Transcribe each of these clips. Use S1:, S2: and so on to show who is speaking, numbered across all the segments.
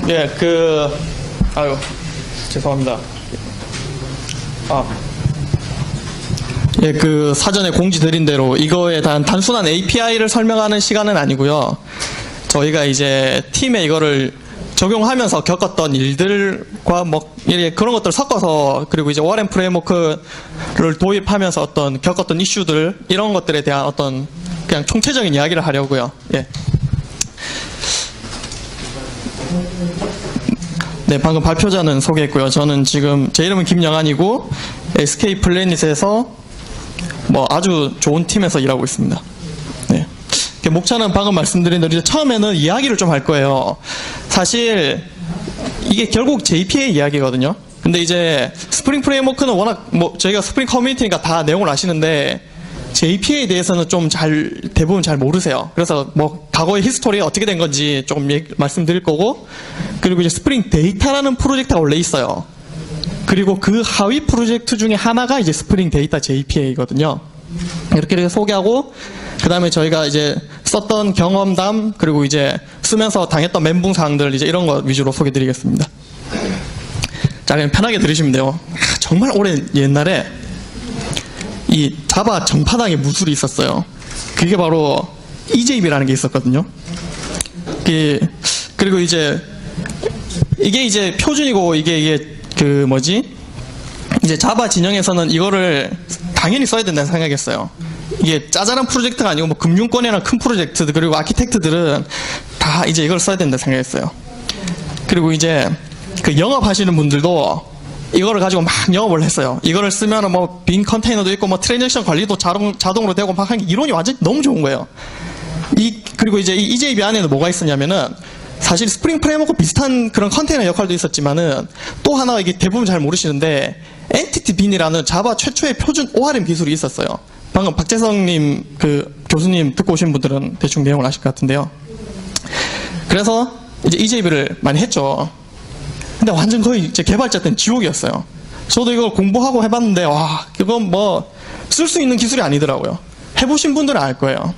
S1: 예, 아유, 죄송합니다. 예, 사전에 공지 드린 대로 이거에 대한 단순한 API를 설명하는 시간은 아니고요. 저희가 이제 팀에 이거를 적용하면서 겪었던 일들과 뭐 그런 것들 섞어서, 그리고 이제 ORM 프레임워크를 도입하면서 겪었던 이슈들, 이런 것들에 대한 어떤 그냥 총체적인 이야기를 하려고요. 예. 네, 방금 발표자는 소개했고요. 저는 지금 제 이름은 김영환이고 SK 플래닛에서 뭐 아주 좋은 팀에서 일하고 있습니다. 네. 목차는 방금 말씀드린 대로 처음에는 이야기를 좀 할 거예요. 사실 이게 결국 JPA 이야기거든요. 근데 이제 스프링 프레임워크는 워낙 저희가 스프링 커뮤니티니까 다 내용을 아시는데 JPA에 대해서는 좀 대부분 잘 모르세요. 그래서 과거의 히스토리가 어떻게 된 건지 조금 말씀드릴 거고, 그리고 이제 스프링 데이터라는 프로젝트가 원래 있어요. 그리고 그 하위 프로젝트 중에 하나가 이제 스프링 데이터 JPA거든요. 이렇게 소개하고, 그 다음에 저희가 이제 썼던 경험담, 그리고 이제 쓰면서 당했던 멘붕 사항들, 이제 이런 거 위주로 소개 드리겠습니다. 자, 그냥 편하게 들으시면 돼요. 정말 오랜 옛날에 이 자바 정파당에 무술이 있었어요. 그게 바로 EJB라는 게 있었거든요. 그리고 이제 이게 이제 표준이고, 이게 이제 자바 진영에서는 이거를 당연히 써야 된다는 생각했어요. 이게 짜잘한 프로젝트가 아니고 금융권이나 큰 프로젝트들, 그리고 아키텍트들은 다 이제 이걸 써야 된다는 생각했어요. 그리고 이제 영업하시는 분들도 이거를 가지고 막 영업을 했어요. 이거를 쓰면 빈 컨테이너도 있고 트랜잭션 관리도 자동으로 되고 막 하는 게 이론이 완전히 너무 좋은 거예요. 그리고 이제 이 EJB 안에는 뭐가 있었냐면은, 사실 스프링 프레임워크 비슷한 그런 컨테이너 역할도 있었지만은, 또 하나 이게 대부분 잘 모르시는데 엔티티 빈이라는 자바 최초의 표준 ORM 기술이 있었어요. 방금 박재성님 교수님 듣고 오신 분들은 대충 내용을 아실 것 같은데요. 그래서 이제 EJB를 많이 했죠. 근데 완전 거의 이제 개발자 때는 지옥이었어요. 저도 이걸 공부하고 해봤는데, 와, 이건 쓸 수 있는 기술이 아니더라고요. 해보신 분들은 알 거예요.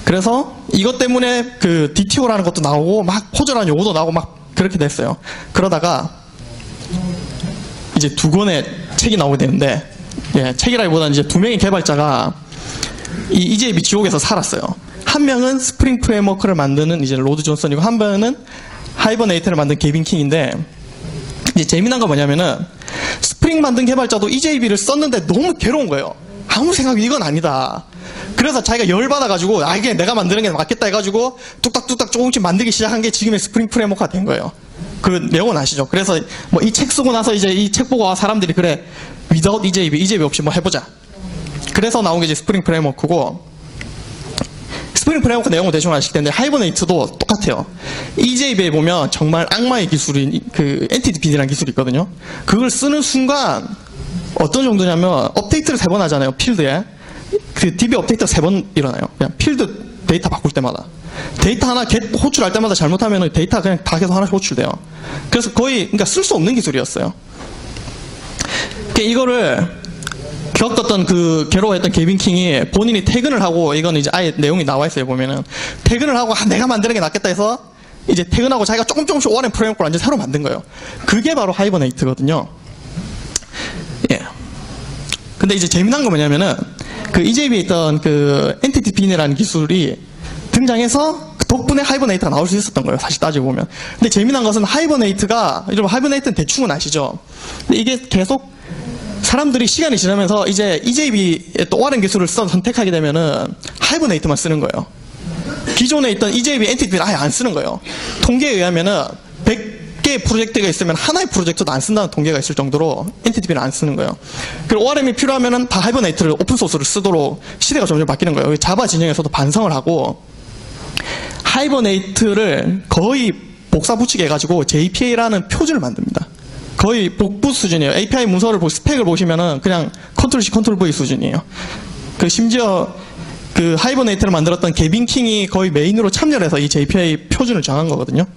S1: 그래서 이것 때문에 DTO라는 것도 나오고 포절한 요구도 나오고 그렇게 됐어요. 그러다가 이제 2권의 책이 나오게 되는데, 예, 책이라기보다는 이제 2명의 개발자가 이 EJB 지옥에서 살았어요. 한 명은 스프링 프레임워크를 만드는 이제 로드 존슨이고, 한 명은 하이버네이트를 만든 개빈 킹인데, 이제 재미난 거 뭐냐면은 스프링 만든 개발자도 EJB를 썼는데 너무 괴로운 거예요. 아무 생각이 이건 아니다. 그래서 자기가 열받아가지고 이게 내가 만드는 게 맞겠다 해가지고 뚝딱뚝딱 조금씩 만들기 시작한 게 지금의 스프링 프레임워크가 된 거예요. 그 내용은 아시죠? 그래서 이 책 쓰고 나서 이제 이 책 보고 사람들이 그래, without EJB 없이 해보자. 그래서 나온 게 이제 스프링 프레임워크고, 스프링 프레임워크 내용을 대충 아실 텐데 하이버네이트도 똑같아요. EJB에 보면 정말 악마의 기술인 엔티티 빈이라는 기술이 있거든요. 그걸 쓰는 순간 어떤 정도냐면, 업데이트를 3번 하잖아요. 필드에 DB 업데이트가 3번 일어나요. 그냥 필드 데이터 바꿀 때마다 데이터 하나 호출할 때마다 잘못하면 데이터가 그냥 다 계속 하나씩 호출돼요. 그래서 거의 쓸 수 없는 기술이었어요. 이거를 겪었던 괴로워했던 개빈 킹이 본인이 퇴근을 하고, 이건 이제 아예 내용이 나와 있어요. 보면은 퇴근을 하고 내가 만드는 게 낫겠다 해서 이제 퇴근하고 자기가 조금씩 ORM 프레임워크를 완전 새로 만든 거예요. 그게 바로 하이버네이트거든요. 예. 근데 이제 재미난 건 뭐냐면은 EJB에 있던 엔티티 빈이라는 기술이 등장해서 덕분에 하이버네이트가 나올 수 있었던 거예요. 사실 따지고 보면. 근데 재미난 것은 하이버네이트는 대충은 아시죠? 근데 이게 계속 사람들이 시간이 지나면서 이제 EJB에 또 ORM 기술을 선택하게 되면은 하이버네이트만 쓰는 거예요. 기존에 있던 EJB 엔티티를 아예 안 쓰는 거예요. 통계에 의하면은 100개의 프로젝트가 있으면 하나의 프로젝트도 안 쓴다는 통계가 있을 정도로 엔티티를 안 쓰는 거예요. 그리고 ORM이 필요하면은 다 하이버네이트를, 오픈소스를 쓰도록 시대가 점점 바뀌는 거예요. 자바 진영에서도 반성을 하고 하이버네이트를 거의 복사 붙이게 해가지고 JPA라는 표준을 만듭니다. 거의 복부 수준이에요. API 문서를 스펙을 보시면은 그냥 컨트롤 C 컨트롤 V 수준이에요. 심지어 하이버네이트를 만들었던 개빈 킹이 거의 메인으로 참여를 해서 이 JPA 표준을 정한 거거든요.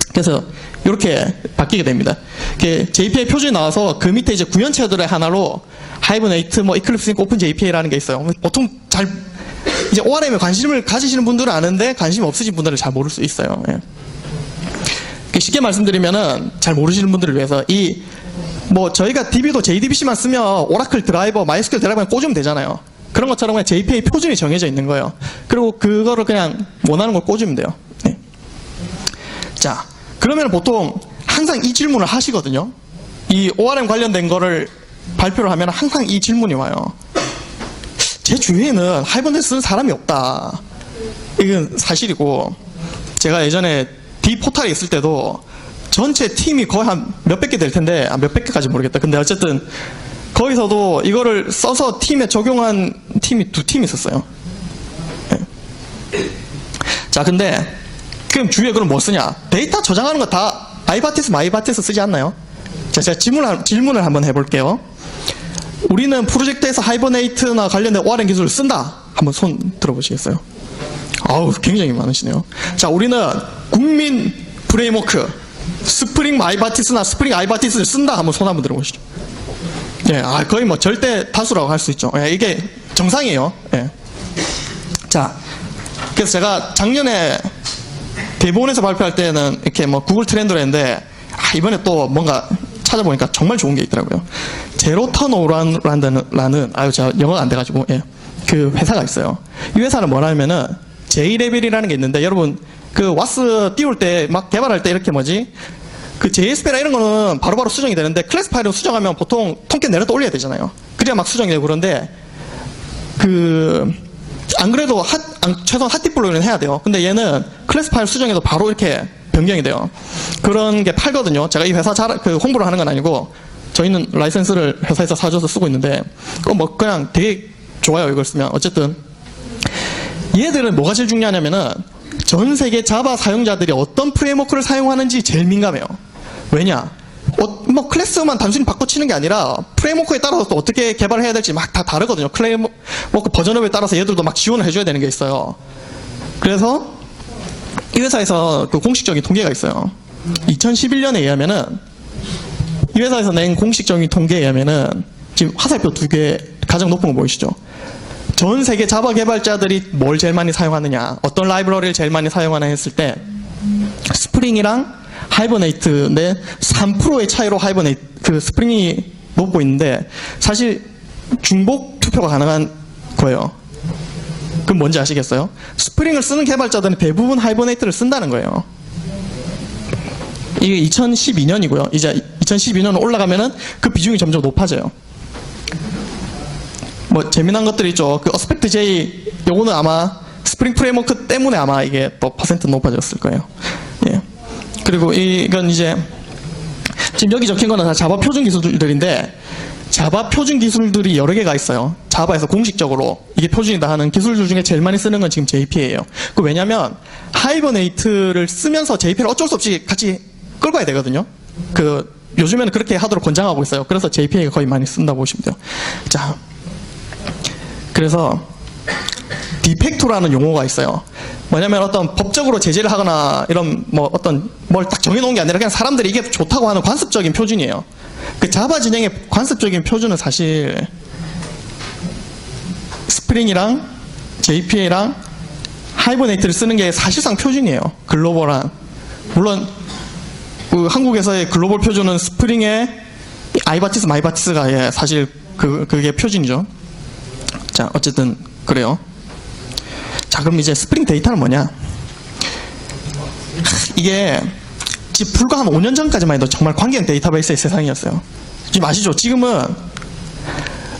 S1: 그래서 이렇게 바뀌게 됩니다. JPA 표준이 나와서 그 밑에 이제 구현체들의 하나로 하이버네이트, 이클립스, 오픈 JPA라는 게 있어요. 보통 이제 ORM에 관심을 가지시는 분들은 아는데 관심 없으신 분들은 잘 모를 수 있어요. 예. 쉽게 말씀드리면은 잘 모르시는 분들을 위해서 뭐 저희가 DB도 JDBC만 쓰면 오라클 드라이버, 마이스큐엘 드라이버만 꽂으면 되잖아요. 그런 것처럼 그냥 JPA 표준이 정해져 있는 거예요. 그리고 그거를 그냥 원하는 걸 꽂으면 돼요. 네. 자, 그러면 보통 항상 이 질문을 하시거든요. 이 ORM 관련된 거를 발표를 하면 항상 이 질문이 와요. 제 주위에는 하이버넷 쓰는 사람이 없다. 이건 사실이고, 제가 예전에 D 포탈에 있을 때도 전체 팀이 거의 한 몇백 개 될 텐데, 몇백 개까지 모르겠다. 근데 어쨌든 거기서도 이거를 써서 팀에 적용한 팀이 2팀이 있었어요. 네. 자, 근데 그럼 주위에 그럼 뭐 쓰냐? 데이터 저장하는 거 다 아이바티스, 마이바티스 쓰지 않나요? 자, 제가 질문을 한번 해볼게요. 우리는 프로젝트에서 하이버네이트나 관련된 ORM 기술을 쓴다. 한번 손 들어보시겠어요? 아우, 굉장히 많으시네요. 자, 우리는 국민 프레임워크, 스프링 마이바티스나 스프링 아이바티스를 쓴다. 한번 손 한번 들어보시죠. 예, 거의 뭐 절대 다수라고 할 수 있죠. 예, 이게 정상이에요. 예. 자, 그래서 제가 작년에 대본에서 발표할 때는 이렇게 뭐 구글 트렌드로 했는데, 이번에 또 뭔가 찾아보니까 정말 좋은 게 있더라고요. 제로 턴오버라는, 제가 영어가 안 돼가지고, 예. 그 회사가 있어요. 이 회사는 뭐냐면은, J레벨이라는 게 있는데, 여러분, 그 와스 띄울 때, 막 개발할 때 이렇게 그 JSP나 이런 거는 바로바로 수정이 되는데, 클래스 파일을 수정하면 보통 통깨 내려다 올려야 되잖아요. 그래야 막 수정이 되고 그런데, 안 그래도 최소한 핫디플로이는 해야 돼요. 근데 얘는 클래스 파일 수정해도 바로 이렇게 변경이 돼요. 그런 게 팔거든요. 제가 이 회사 홍보를 하는 건 아니고, 저희는 라이센스를 회사에서 사줘서 쓰고 있는데, 뭐 그냥 되게 좋아요, 이걸 쓰면. 어쨌든 얘들은 뭐가 제일 중요하냐면은 전 세계 자바 사용자들이 어떤 프레임워크를 사용하는지 제일 민감해요. 왜냐? 뭐 클래스만 단순히 바꿔치는 게 아니라 프레임워크에 따라서 또 어떻게 개발을 해야 될지 막 다 다르거든요. 프레임워크 버전업에 따라서 얘들도 막 지원을 해줘야 되는 게 있어요. 그래서 이 회사에서 그 공식적인 통계가 있어요. 2011년에 의하면은 이 회사에서 낸 공식적인 통계에 의하면은 지금 화살표 2개 가장 높은 거 보이시죠? 전 세계 자바 개발자들이 뭘 제일 많이 사용하느냐, 어떤 라이브러리를 제일 많이 사용하나 했을 때 스프링이랑 하이버네이트인데 3%의 차이로 스프링이 높고 있는데 사실 중복 투표가 가능한 거예요. 그럼 뭔지 아시겠어요? 스프링을 쓰는 개발자들은 대부분 하이버네이트를 쓴다는 거예요. 이게 2012년이고요. 이제 2012년 올라가면은 그 비중이 점점 높아져요. 뭐 재미난 것들이 있죠. 그 어스펙트 J 요거는 아마 스프링 프레임워크 때문에 아마 이게 또 퍼센트 높아졌을 거예요. 예. 그리고 이건 이제 지금 여기 적힌 거는 다 자바 표준 기술들인데 자바 표준 기술들이 여러 개가 있어요. 자바에서 공식적으로 이게 표준이다 하는 기술들 중에 제일 많이 쓰는 건 지금 JPA예요. 그 왜냐면 하이버네이트를 쓰면서 JPA를 어쩔 수 없이 같이 끌고 가야 되거든요. 요즘에는 그렇게 하도록 권장하고 있어요. 그래서 JPA가 거의 많이 쓴다고 보시면 돼요. 자, 그래서 디펙토라는 용어가 있어요. 뭐냐면 어떤 법적으로 제재를 하거나 이런 뭐 어떤 뭘 딱 정해놓은 게 아니라 그냥 사람들이 이게 좋다고 하는 관습적인 표준이에요. 그 자바 진영의 관습적인 표준은 사실 스프링이랑 JPA랑 하이버네이트를 쓰는 게 사실상 표준이에요. 글로벌한. 물론 그 한국에서의 글로벌 표준은 스프링의 아이바티스, 마이바티스가 사실 그게 표준이죠. 자, 어쨌든 그래요. 자, 그럼 이제 스프링 데이터는 뭐냐? 이게 지금 불과 한 5년 전까지만 해도 정말 관계형 데이터베이스의 세상이었어요. 지금 아시죠? 지금은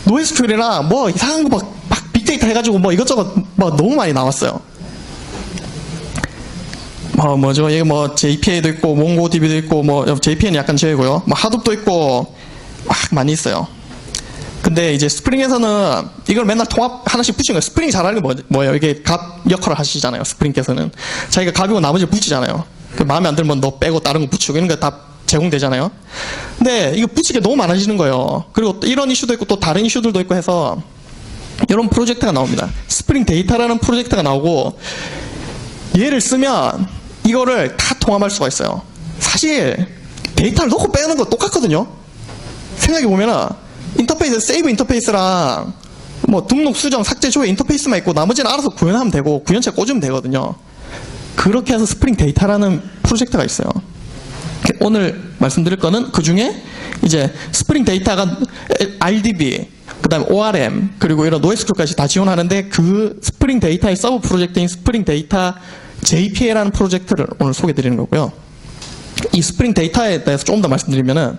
S1: 노에스큐엘이나 뭐 이상한 거 막 빅데이터 해가지고 뭐 이것저것 뭐 너무 많이 나왔어요. 뭐죠? 이게 뭐 JPA도 있고 몽고DB도 있고 뭐 JPA는 약간 제외고요. 뭐 하둡도 있고 막 많이 있어요. 근데 이제 스프링에서는 이걸 맨날 통합 하나씩 붙이는 거예요. 스프링이 잘하는 게 뭐예요? 이게 값 역할을 하시잖아요. 스프링께서는 자기가 값이고 나머지 붙이잖아요. 마음에 안 들면 너 빼고 다른 거 붙이고 이런 거 다 제공되잖아요. 근데 이거 붙이게 너무 많아지는 거예요. 그리고 또 이런 이슈도 있고 또 다른 이슈들도 있고 해서 이런 프로젝트가 나옵니다. 스프링 데이터라는 프로젝트가 나오고 얘를 쓰면 이거를 다 통합할 수가 있어요. 사실 데이터를 넣고 빼는 거 똑같거든요. 생각해보면은 인터페이스, 세이브 인터페이스랑 뭐 등록, 수정, 삭제, 조회 인터페이스만 있고 나머지는 알아서 구현하면 되고 구현체 꽂으면 되거든요. 그렇게 해서 스프링 데이터라는 프로젝트가 있어요. 오늘 말씀드릴 거는 그 중에 이제 스프링 데이터가 RDB, 그 다음에 ORM, 그리고 이런 NoSQL까지 다 지원하는데 그 스프링 데이터의 서브 프로젝트인 스프링 데이터 JPA라는 프로젝트를 오늘 소개해 드리는 거고요. 이 스프링 데이터에 대해서 조금 더 말씀드리면은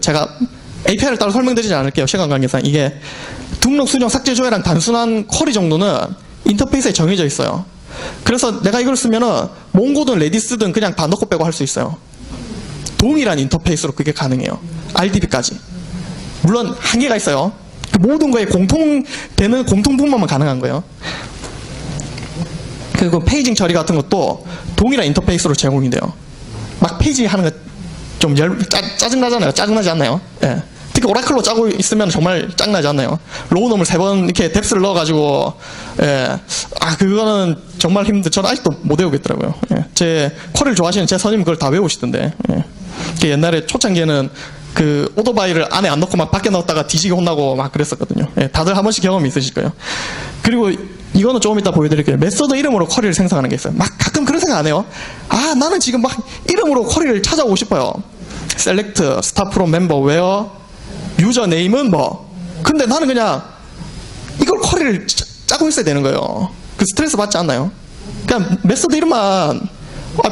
S1: 제가 API를 따로 설명드리지 않을게요. 시간 관계상. 이게 등록, 수정, 삭제, 조회랑 단순한 쿼리 정도는 인터페이스에 정해져 있어요. 그래서 내가 이걸 쓰면은 몽고든 레디스든 그냥 다 넣고 빼고 할 수 있어요. 동일한 인터페이스로 그게 가능해요. RDB까지. 물론 한계가 있어요. 모든 거에 공통되는 공통 부분만 가능한 거예요. 그리고 페이징 처리 같은 것도 동일한 인터페이스로 제공이 돼요. 막 페이지 하는 거 좀 짜증나잖아요. 짜증나지 않나요? 예. 특히 오라클로 짜고 있으면 정말 짜증나지 않나요? 로우넘을 3번 이렇게 뎁스를 넣어가지고, 예. 그거는 정말 힘든데 저는 아직도 못 외우겠더라고요. 예. 제 쿼리를 좋아하시는 제 선임은 그걸 다 외우시던데. 예. 옛날에 초창기에는 그 오토바이를 안에 안 넣고 막 밖에 넣었다가 뒤지게 혼나고 막 그랬었거든요. 예. 다들 한 번씩 경험이 있으실 거예요. 그리고 이거는 조금 이따 보여드릴게요. 메소드 이름으로 쿼리를 생성하는 게 있어요. 막 가끔 그런 생각 안 해요. 나는 지금 막 이름으로 쿼리를 찾아오고 싶어요. select, start from member, where, 유저네임은 뭐. 근데 나는 그냥 이걸 쿼리를 짜고 있어야 되는 거예요. 그 스트레스 받지 않나요? 그냥 메소드 이름만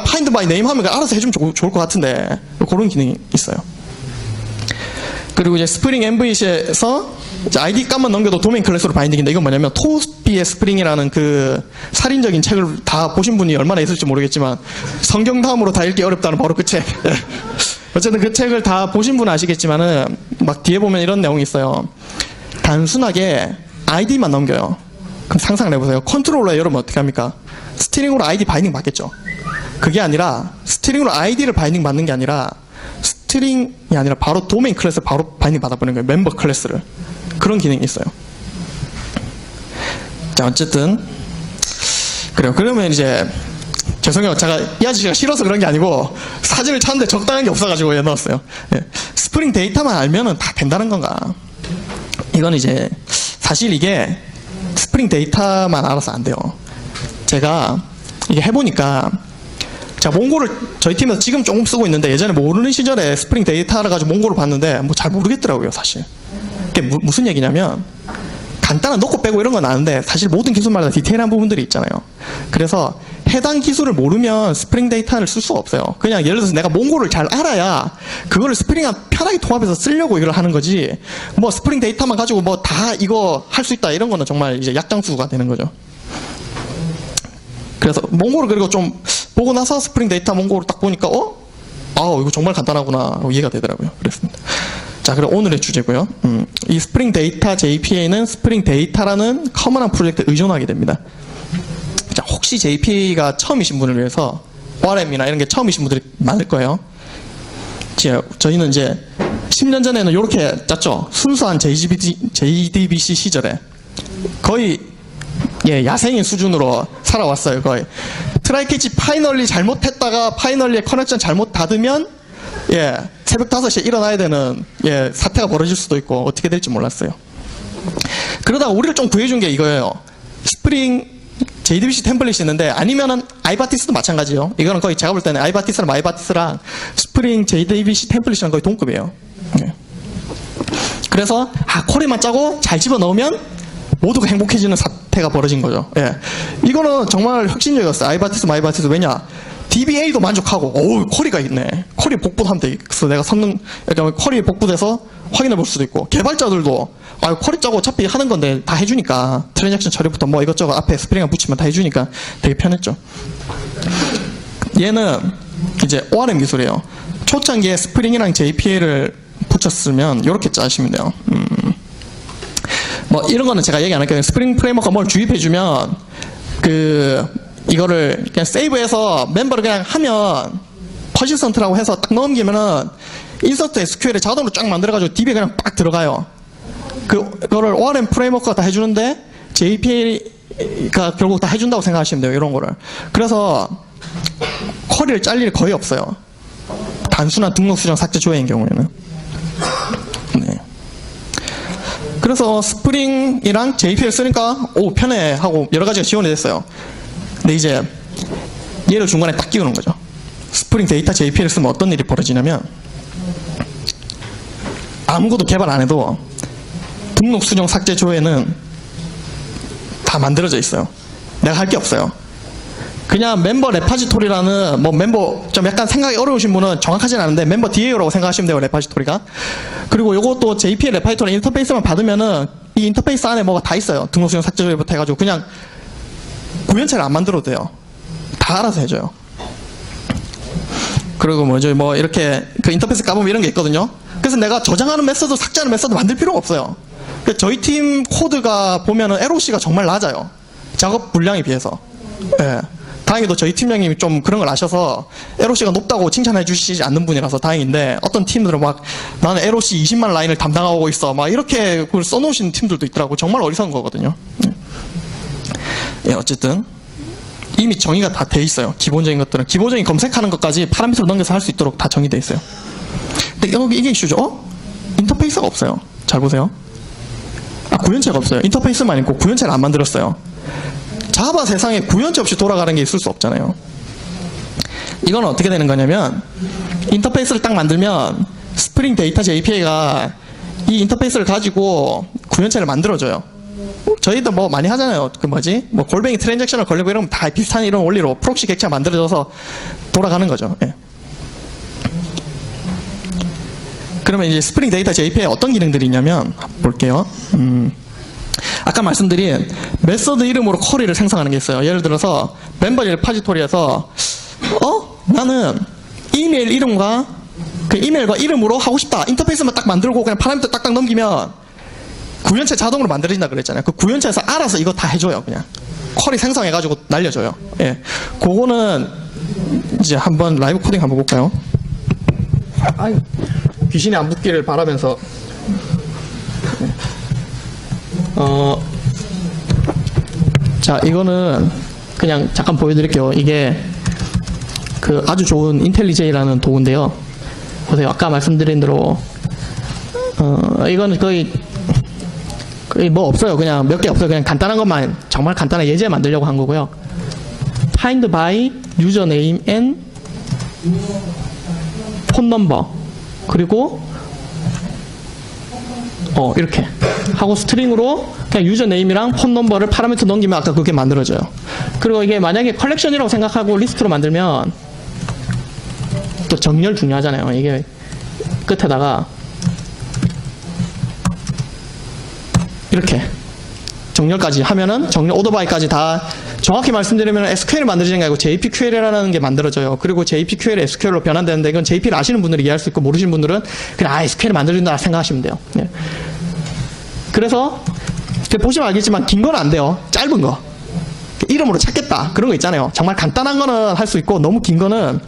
S1: find by name 하면 알아서 해주면 좋을 것 같은데 그런 기능이 있어요. 그리고 이제 스프링 MVC에서 ID 값만 넘겨도 도메인 클래스로 바인딩인데 이건 뭐냐면 토스피의 스프링이라는 그 살인적인 책을 다 보신 분이 얼마나 있을지 모르겠지만 성경 다음으로 다 읽기 어렵다는 바로 그 책. 어쨌든 그 책을 다 보신 분은 아시겠지만은 막 뒤에 보면 이런 내용이 있어요. 단순하게 ID만 넘겨요. 그럼 상상을 해보세요. 컨트롤러에 여러분 어떻게 합니까? 스트링으로 ID 바인딩 맞겠죠? 그게 아니라 스트링으로 ID를 바인딩 받는 게 아니라 스트링이 아니라 바로 도메인 클래스 바로 바인딩 받아보는 거예요. 멤버 클래스를. 그런 기능이 있어요. 자, 어쨌든 그래요. 그러면 이제 죄송해요. 제가 이 아저씨가 싫어서 그런 게 아니고 사진을 찾는데 적당한 게 없어가지고 넣었어요. 예. 스프링 데이터만 알면은 다 된다는 건가? 이건 이제 사실 이게 스프링 데이터만 알아서 안 돼요. 제가 이게 해보니까 제가 몽고를 저희 팀에서 지금 조금 쓰고 있는데 예전에 모르는 시절에 스프링 데이터를 가지고 몽고를 봤는데 뭐 잘 모르겠더라고요, 사실. 이게 무슨 얘기냐면 간단한 넣고 빼고 이런 건 아는데 사실 모든 기술마다 디테일한 부분들이 있잖아요. 그래서 해당 기술을 모르면 스프링 데이터를 쓸 수가 없어요. 그냥 예를 들어서 내가 몽고를 잘 알아야 그거를 스프링과 편하게 통합해서 쓰려고 이걸 하는 거지 뭐 스프링 데이터만 가지고 뭐 다 이거 할 수 있다 이런 거는 정말 이제 약장수가 되는 거죠. 그래서 몽고를 그리고 좀 보고 나서 스프링 데이터 몽고를 딱 보니까 이거 정말 간단하구나 이해가 되더라고요. 그랬습니다. 자, 그럼 오늘의 주제고요. 이 스프링 데이터 JPA는 스프링 데이터라는 커먼한 프로젝트에 의존하게 됩니다. 자, 혹시 JPA가 처음이신 분을 위해서 ORM이나 이런 게 처음이신 분들이 많을 거예요. 저희는 이제 10년 전에는 이렇게 짰죠. 순수한 JDBC 시절에 거의 야생인 수준으로 살아왔어요. 거의 트라이 캐치 파이널리 잘못했다가 파이널리에 커넥션 잘못 닫으면 새벽 5시에 일어나야 되는 사태가 벌어질 수도 있고 어떻게 될지 몰랐어요. 그러다가 우리를 좀 구해준 게 이거예요. 스프링 JDBC 템플릿이 있는데 아니면은 아이바티스도 마찬가지예요. 이거는 거의 제가 볼 때는 아이바티스랑 마이바티스랑 스프링 JDBC 템플릿이랑 거의 동급이에요. 그래서 쿼리만 짜고 잘 집어넣으면 모두가 행복해지는 사태가 벌어진 거죠. 이거는 정말 혁신적이었어요. 아이바티스, 마이바티스. 왜냐? DBA도 만족하고, 쿼리가 있네. 쿼리 복붙하면 돼. 그래서 내가 쿼리에 복붙해서 확인해 볼 수도 있고, 개발자들도, 쿼리 짜고 어차피 하는 건데 다 해주니까, 트랜잭션 처리부터 뭐 이것저것 앞에 스프링을 붙이면 다 해주니까 되게 편했죠. 얘는 이제 ORM 기술이에요. 초창기에 스프링이랑 JPA를 붙였으면 이렇게 짜시면 돼요. 뭐 이런 거는 제가 얘기 안 할게요. 스프링 프레임워크가 뭘 주입해주면 이거를 그냥 세이브해서 멤버를 그냥 하면 퍼시스턴트라고 해서 딱 넘기면은 인서트 SQL에 자동으로 쫙 만들어가지고 DB에 그냥 빡 들어가요. 그거를 ORM 프레임워크가 다 해주는데 JPA가 결국 다 해준다고 생각하시면 돼요. 이런 거를. 그래서 쿼리를 짤 일이 거의 없어요. 단순한 등록 수정 삭제 조회인 경우에는. 그래서 스프링이랑 JPA를 쓰니까 편해 하고 여러 가지가 지원이 됐어요. 근데 이제 얘를 중간에 딱 끼우는 거죠. 스프링 데이터 JPA를 쓰면 어떤 일이 벌어지냐면 아무것도 개발 안 해도 등록 수정 삭제 조회는 다 만들어져 있어요. 내가 할 게 없어요. 그냥 멤버 레파지토리라는 뭐 멤버 좀 약간 생각이 어려우신 분은 정확하진 않은데 멤버 DAO라고 생각하시면 돼요. 레파지토리가. 그리고 요것도 JPA 레파지토리 인터페이스만 받으면은 이 인터페이스 안에 뭐가 다 있어요. 등록 수정 삭제 조회부터 해가지고 그냥 구현체를 안 만들어도 돼요. 다 알아서 해줘요. 그리고 뭐 이렇게 그 인터페이스 까보면 이런 게 있거든요. 그래서 내가 저장하는 메서드, 삭제하는 메서드 만들 필요가 없어요. 저희 팀 코드가 보면은 LOC가 정말 낮아요. 작업 분량에 비해서. 예. 다행히도 저희 팀장님이 좀 그런 걸 아셔서 LOC가 높다고 칭찬해 주시지 않는 분이라서 다행인데 어떤 팀들은 막 나는 LOC 20만 라인을 담당하고 있어 막 이렇게 그걸 써놓으신 팀들도 있더라고. 정말 어리석은 거거든요. 예, 어쨌든 이미 정의가 다 돼 있어요. 기본적인 것들은. 기본적인 검색하는 것까지 파라미터로 넘겨서 할 수 있도록 다 정의돼 있어요. 근데 여기 이게 이슈죠. 인터페이스가 없어요. 잘 보세요. 구현체가 없어요. 인터페이스만 있고 구현체를 안 만들었어요. 자바 세상에 구현체 없이 돌아가는 게 있을 수 없잖아요. 이건 어떻게 되는 거냐면 인터페이스를 딱 만들면 스프링 데이터 JPA가 이 인터페이스를 가지고 구현체를 만들어줘요. 저희도 뭐 많이 하잖아요. 그 뭐지? 뭐 골뱅이 트랜잭션을 걸리고 이러면 다 비슷한 이런 원리로 프록시 객체가 만들어져서 돌아가는 거죠. 예. 그러면 이제 스프링 데이터 JPA에 어떤 기능들이 있냐면 볼게요. 아까 말씀드린 메서드 이름으로 쿼리를 생성하는 게 있어요. 예를 들어서 멤버 레파지토리에서 나는 이메일 이름과 그 이메일과 이름으로 하고 싶다. 인터페이스만 딱 만들고 그냥 파라미터 딱딱 넘기면 구현체 자동으로 만들어진다 그랬잖아요. 그 구현체에서 알아서 이거 다 해줘요. 그냥 쿼리 생성해가지고 날려줘요. 예, 그거는 이제 한번 라이브 코딩 한번 볼까요? 아이, 귀신이 안 붙기를 바라면서. 자, 이거는 그냥 잠깐 보여드릴게요. 이게 그 아주 좋은 인텔리제이라는 도구인데요. 보세요. 아까 말씀드린 대로 이거는 거의 뭐 없어요. 그냥 몇 개 없어요. 그냥 간단한 것만 정말 간단한 예제 만들려고 한 거고요. find by username and phone number 그리고 이렇게 하고 스트링으로 그냥 유저네임이랑 폰 넘버를 파라미터 넘기면 아까 그렇게 만들어져요. 그리고 이게 만약에 컬렉션이라고 생각하고 리스트로 만들면 또 정렬 중요하잖아요. 이게 끝에다가 이렇게 정렬까지 하면은 정렬 오더바이까지 다 정확히 말씀드리면 SQL을 만들어지는 게 아니고 JPQL이라는 게 만들어져요. 그리고 JPQL이 SQL로 변환되는데 이건 JP를 아시는 분들은 이해할 수 있고 모르시는 분들은 그냥 SQL 만들어진다 생각하시면 돼요. 예. 그래서 보시면 알겠지만 긴 건 안 돼요. 짧은 거. 이름으로 찾겠다. 그런 거 있잖아요. 정말 간단한 거는 할 수 있고 너무 긴 거는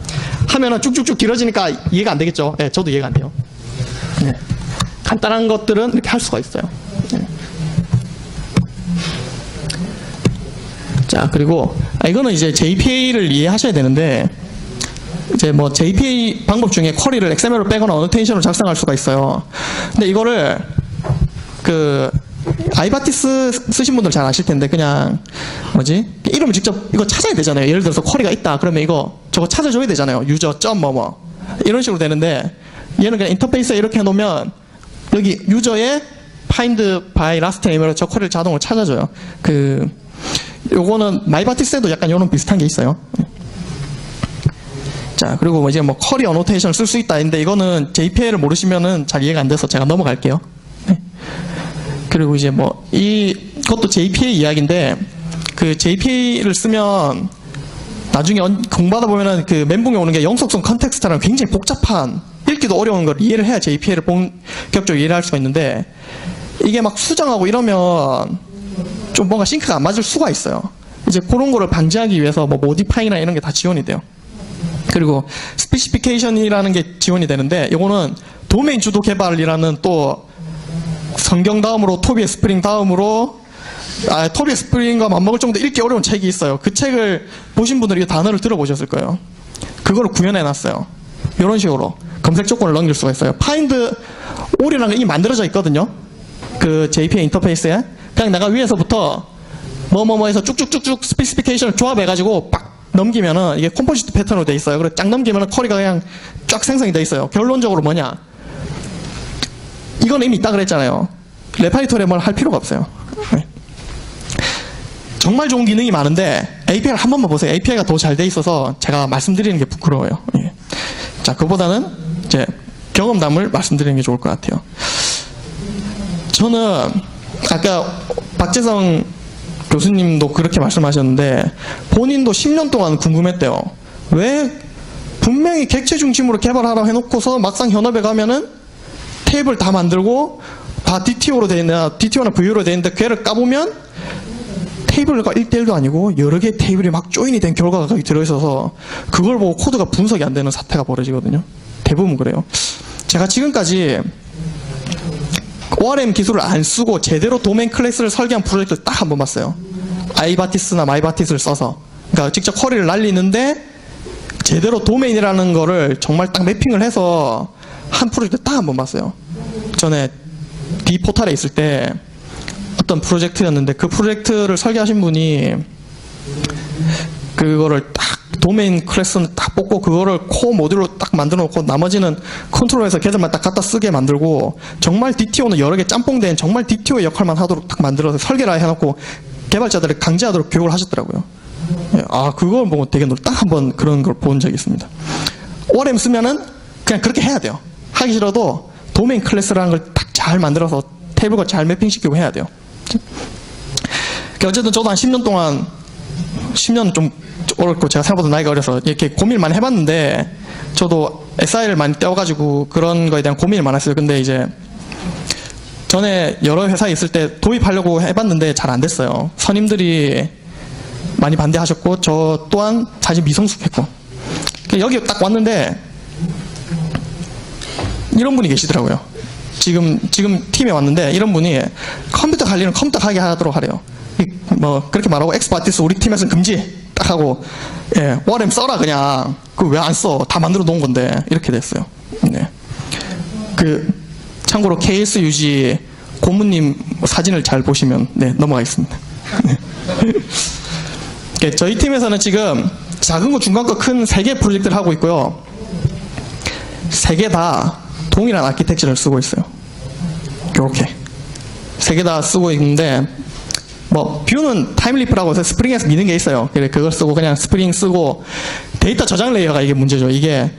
S1: 하면은 쭉쭉쭉 길어지니까 이해가 안 되겠죠. 예, 저도 이해가 안 돼요. 예. 간단한 것들은 이렇게 할 수가 있어요. 예. 자, 그리고 이거는 이제 JPA를 이해하셔야 되는데 이제 뭐 JPA 방법 중에 쿼리를 XML로 빼거나 어노테이션으로 작성할 수가 있어요. 근데 이거를 그 아이바티스 쓰신 분들 잘 아실 텐데 그냥 뭐지? 이름을 직접 이거 찾아야 되잖아요. 예를 들어서 쿼리가 있다. 그러면 이거 저거 찾아줘야 되잖아요. 유저 점 뭐뭐 이런 식으로 되는데 얘는 그냥 인터페이스에 이렇게 해놓으면 여기 유저의 find by last name으로 저 쿼리를 자동으로 찾아줘요. 요거는 마이바티스에도 약간 이런 비슷한 게 있어요. 자, 그리고 뭐 이제 뭐 쿼리 어노테이션을 쓸 수 있다 했는데 이거는 JPA를 모르시면은 잘 이해가 안 돼서 제가 넘어갈게요. 네. 그리고 이제 뭐 이것도 JPA 이야기인데 그 JPA를 쓰면 나중에 공부하다 보면은 그 멘붕에 오는 게 영속성 컨텍스트랑 굉장히 복잡한 읽기도 어려운 걸 이해를 해야 JPA를 본격적으로 이해를 할 수가 있는데 이게 막 수정하고 이러면 좀 뭔가 싱크가 안 맞을 수가 있어요. 이제 그런 거를 방지하기 위해서 뭐 모디파이나 이런 게 다 지원이 돼요. 그리고 스페시피케이션이라는 게 지원이 되는데 이거는 도메인 주도 개발이라는 또 성경 다음으로 토비의 스프링 다음으로 토비의 스프링과 맞먹을 정도 읽기 어려운 책이 있어요. 그 책을 보신 분들이 이 단어를 들어보셨을 거예요. 그걸 구현해 놨어요. 이런 식으로 검색 조건을 넘길 수가 있어요. find all이라는 게 이미 만들어져 있거든요. 그 JPA 인터페이스에 그냥 내가 위에서부터 뭐뭐뭐에서 쭉쭉쭉쭉 스페시피케이션을 조합해가지고 빡 넘기면은 이게 컴포지트 패턴으로 돼 있어요. 그리고 쫙 넘기면은 쿼리가 그냥 쫙 생성이 돼 있어요. 결론적으로 뭐냐? 이건 이미 있다 그랬잖아요. 레파지토리에 뭘 할 필요가 없어요. 네. 정말 좋은 기능이 많은데 API를 한 번만 보세요. API가 더 잘 돼 있어서 제가 말씀드리는 게 부끄러워요. 예. 자, 그보다는 이제 경험담을 말씀드리는 게 좋을 것 같아요. 저는 아까 박재성 교수님도 그렇게 말씀하셨는데 본인도 10년 동안 궁금했대요. 왜 분명히 객체 중심으로 개발하라고 해놓고서 막상 현업에 가면은 테이블 다 만들고 다 DTO로 돼 있는, DTO나 VU로 돼 있는데 걔를 까보면 테이블과 1대1도 아니고 여러 개의 테이블이 막 조인이 된 결과가 거기 들어있어서 그걸 보고 코드가 분석이 안 되는 사태가 벌어지거든요. 대부분 그래요. 제가 지금까지 ORM 기술을 안 쓰고 제대로 도메인 클래스를 설계한 프로젝트를 딱 한 번 봤어요. 아이바티스나 마이바티스를 써서. 그러니까 직접 쿼리를 날리는데 제대로 도메인이라는 거를 정말 딱 매핑을 해서 한 프로젝트 딱 한 번 봤어요. 전에 D포탈에 있을 때 어떤 프로젝트였는데 그 프로젝트를 설계하신 분이 그거를 딱 도메인 클래스는 딱 뽑고 그거를 코어 모듈로 딱 만들어 놓고 나머지는 컨트롤해서 걔들만 딱 갖다 쓰게 만들고 정말 DTO는 여러 개 짬뽕된 정말 DTO의 역할만 하도록 딱 만들어서 설계를 해놓고 개발자들을 강제하도록 교육을 하셨더라고요. 아, 그걸 보고 되게 딱 한번 그런 걸 본 적이 있습니다. ORM 쓰면은 그냥 그렇게 해야 돼요. 하기 싫어도 도메인 클래스라는 걸 딱 잘 만들어서 테이블과 잘 매핑시키고 해야 돼요. 어쨌든 저도 한 10년 동안 10년 좀 어렵고 제가 생각보다 나이가 어려서 이렇게 고민을 많이 해봤는데 저도 SI를 많이 떼어가지고 그런 거에 대한 고민을 많이 했어요. 근데 이제 전에 여러 회사에 있을 때 도입하려고 해봤는데 잘 안 됐어요. 선임들이 많이 반대하셨고 저 또한 사실 미성숙했고 여기 딱 왔는데 이런 분이 계시더라고요. 지금 팀에 왔는데 이런 분이 컴퓨터 관리는 컴퓨터 가게 하도록 하래요. 뭐 그렇게 말하고 엑스바티스 우리 팀에서는 금지 딱 하고 예, ORM 써라 그냥 그 왜 안 써? 다 만들어 놓은 건데 이렇게 됐어요. 네. 그 참고로 KS 유지 고문님 사진을 잘 보시면 네, 넘어가겠습니다. 네. 저희 팀에서는 지금 작은 거, 중간 거, 큰 3개 프로젝트를 하고 있고요. 3개 다 동일한 아키텍처를 쓰고 있어요. 이렇게 3개 다 쓰고 있는데 뭐 뷰는 타임리프라고 해서 스프링에서 미는 게 있어요. 그걸 쓰고 그냥 스프링 쓰고 데이터 저장 레이어가 이게 문제죠. 이게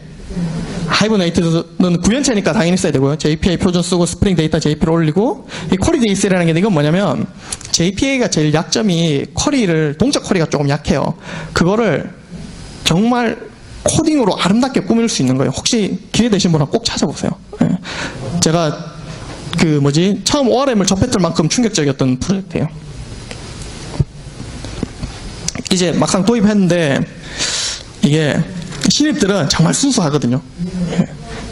S1: 하이브네이트는 구현체니까 당연히 써야 되고요. JPA 표준 쓰고 스프링 데이터 JP를 올리고 이 쿼리 DS라는 게 이건 뭐냐면 JPA가 제일 약점이 쿼리를 동작 쿼리가 조금 약해요. 그거를 정말 코딩으로 아름답게 꾸밀 수 있는 거예요. 혹시 기회 되신 분은 꼭 찾아보세요. 네. 제가 처음 ORM을 접했을 만큼 충격적이었던 프로젝트예요. 이제 막상 도입했는데 이게 신입들은 정말 순수하거든요.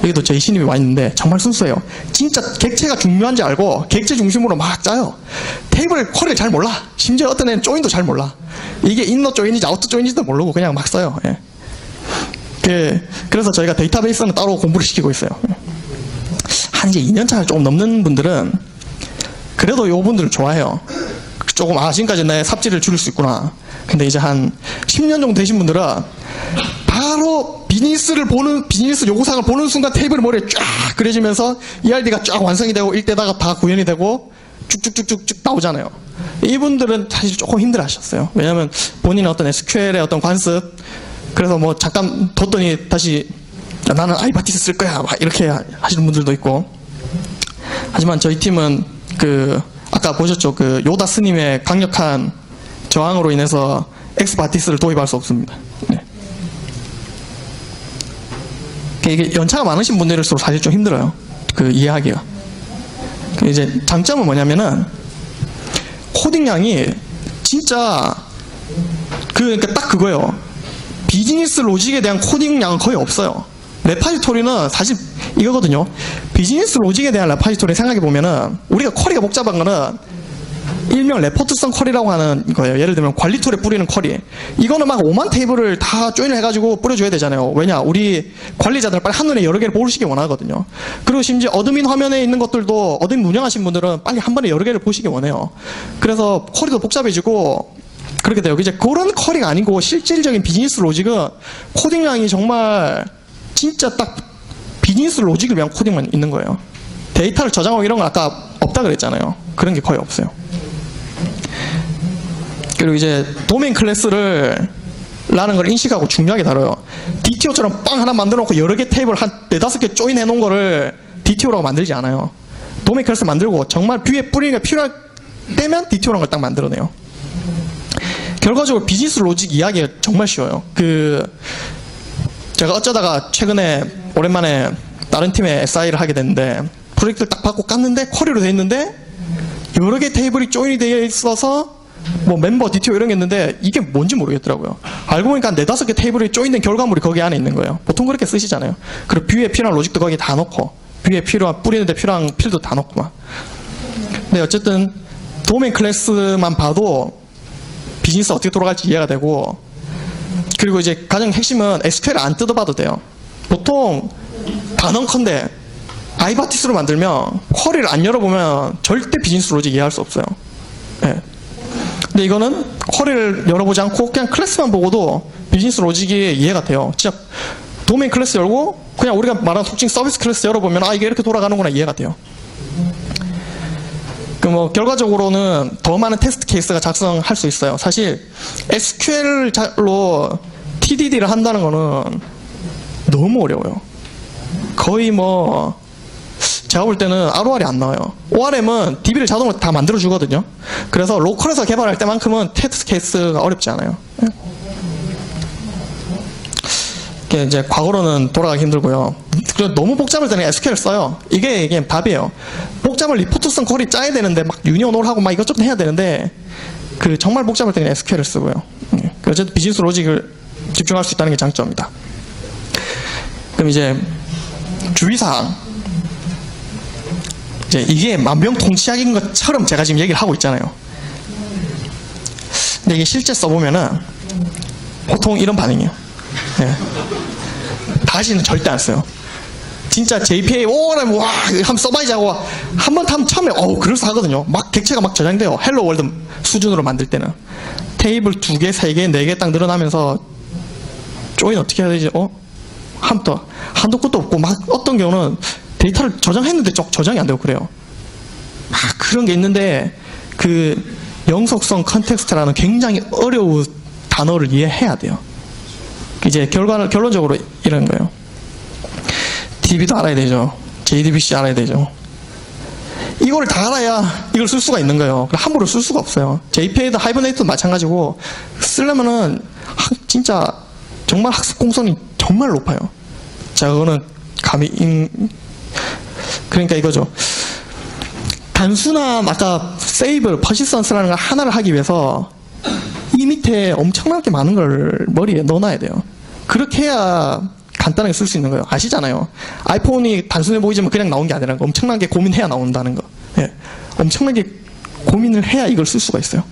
S1: 여기도 저희 신입이 와 있는데 정말 순수해요. 진짜 객체가 중요한지 알고 객체 중심으로 막 짜요. 테이블 쿼리를 잘 몰라. 심지어 어떤 애는 조인도 잘 몰라. 이게 인너 조인인지 아우터 조인인지도 모르고 그냥 막 써요. 예. 그래서 저희가 데이터베이스는 따로 공부를 시키고 있어요. 한 이제 2년차 조금 넘는 분들은 그래도 요 분들을 좋아해요. 조금 지금까지 내 삽질을 줄일 수 있구나. 근데 이제 한 10년 정도 되신 분들은 바로 비즈니스 요구사항을 보는 순간 테이블 머리에 쫙 그려지면서 ERD가 쫙 완성이 되고 일대다가 다 구현이 되고 쭉쭉쭉쭉 나오잖아요. 이분들은 사실 조금 힘들어 하셨어요. 왜냐면 본인의 어떤 SQL의 어떤 관습, 그래서 뭐 잠깐 뒀더니 다시 나는 아이바티스 쓸 거야 막 이렇게 하시는 분들도 있고. 하지만 저희 팀은 아까 보셨죠? 요다 스님의 강력한 저항으로 인해서 엑스바티스를 도입할 수 없습니다. 네. 이게 연차가 많으신 분들일수록 사실 좀 힘들어요. 이해하기가. 이제 장점은 뭐냐면은 코딩량이 진짜 그러니까 딱 그거예요. 비즈니스 로직에 대한 코딩량은 거의 없어요. 레파지토리는 사실 이거거든요. 비즈니스 로직에 대한 레파지토리 생각해보면은 우리가 쿼리가 복잡한 거는 일명 레포트성 쿼리라고 하는 거예요. 예를 들면 관리 툴에 뿌리는 쿼리. 이거는 막 5만 테이블을 다 조인을 해가지고 뿌려줘야 되잖아요. 왜냐? 우리 관리자들 빨리 한눈에 여러 개를 보시기 원하거든요. 그리고 심지어 어드민 화면에 있는 것들도 어드민 운영하신 분들은 빨리 한 번에 여러 개를 보시기 원해요. 그래서 쿼리도 복잡해지고 그렇게 돼요. 이제 그런 쿼리가 아니고 실질적인 비즈니스 로직은 코딩량이 정말 진짜 딱 비즈니스 로직을 위한 코딩만 있는 거예요. 데이터를 저장하고 이런 건 아까 없다 그랬잖아요. 그런 게 거의 없어요. 그리고 이제 도메인 클래스를 라는 걸 인식하고 중요하게 다뤄요. DTO처럼 빵 하나 만들어 놓고 여러 개 테이블 한 4-5개 조인해 놓은 거를 DTO라고 만들지 않아요. 도메인 클래스 만들고 정말 뷰에 뿌리는 게 필요할 때면 DTO라는 걸 딱 만들어내요. 결과적으로 비즈니스 로직 이야기가 정말 쉬워요. 제가 어쩌다가 최근에 오랜만에 다른 팀에 SI를 하게 됐는데 프로젝트를 딱 받고 깠는데 쿼리로 돼 있는데 여러 개 테이블이 조인이 되어 있어서 뭐 멤버 DTO 이런 게 있는데 이게 뭔지 모르겠더라고요. 알고 보니까 4-5개 테이블이 조인된 결과물이 거기 안에 있는 거예요. 보통 그렇게 쓰시잖아요. 그리고 뷰에 필요한 로직도 거기 다 넣고 뷰에 필요한 뿌리는데 필요한 필드 다 넣고 막. 근데 어쨌든 도메인 클래스만 봐도 비즈니스 어떻게 돌아갈지 이해가 되고, 그리고 이제 가장 핵심은 SQL을 안 뜯어봐도 돼요. 보통 단언컨대 아이바티스로 만들면 쿼리를 안 열어보면 절대 비즈니스 로직 이해할 수 없어요. 네. 근데 이거는 쿼리를 열어보지 않고 그냥 클래스만 보고도 비즈니스 로직이 이해가 돼요. 진짜 도메인 클래스 열고 그냥 우리가 말하는 속칭 서비스 클래스 열어보면 아 이게 이렇게 돌아가는구나 이해가 돼요. 뭐 결과적으로는 더 많은 테스트 케이스가 작성할 수 있어요. 사실 SQL로 TDD를 한다는 거는 너무 어려워요. 거의 뭐 제가 볼 때는 ROR이 안 나와요. ORM은 DB를 자동으로 다 만들어 주거든요. 그래서 로컬에서 개발할 때만큼은 테스트 케이스가 어렵지 않아요. 이게 이제 과거로는 돌아가기 힘들고요. 너무 복잡할 때는 SQL 써요. 이게 답이에요. 복잡한 리포트성 쿼리 짜야 되는데 막 유니온 올 하고 막 이것저것 해야 되는데 정말 복잡할 때는 SQL을 쓰고요. 어쨌든 비즈니스 로직을 집중할 수 있다는 게 장점입니다. 그럼 이제 주의사항. 이제 이게 만병통치약인 것처럼 제가 지금 얘기를 하고 있잖아요. 근데 이게 실제 써보면은 보통 이런 반응이에요. 네. 다시는 절대 안 써요. 진짜 JPA 오래 와 한번 써봐야지 하고 한번 타면 처음에 그럴싸하거든요. 막 객체가 막 저장돼요. 헬로 월드 수준으로 만들 때는 테이블 2개, 3개, 4개 딱 늘어나면서 조인 어떻게 해야 되지? 한도 끝도 없고 막 어떤 경우는 데이터를 저장했는데 저장이 안 되고 그래요. 막 그런 게 있는데 영속성 컨텍스트라는 굉장히 어려운 단어를 이해해야 돼요. 이제 결론적으로 이런 거예요. DB도 알아야 되죠. JDBC 알아야 되죠. 이거를 다 알아야 이걸 쓸 수가 있는 거예요. 함부로 쓸 수가 없어요. JPA도 하이버네이트도 마찬가지고 쓰려면은 진짜 정말 학습 공선이 정말 높아요. 자, 그거는 그러니까 이거죠. 단순한 아까 세이브, 퍼시스턴스라는 걸 하나를 하기 위해서 이 밑에 엄청나게 많은 걸 머리에 넣어놔야 돼요. 그렇게 해야 간단하게 쓸 수 있는 거예요. 아시잖아요. 아이폰이 단순해 보이지만 그냥 나온 게 아니라 엄청나게 고민해야 나온다는 거. 예. 엄청나게 고민을 해야 이걸 쓸 수가 있어요.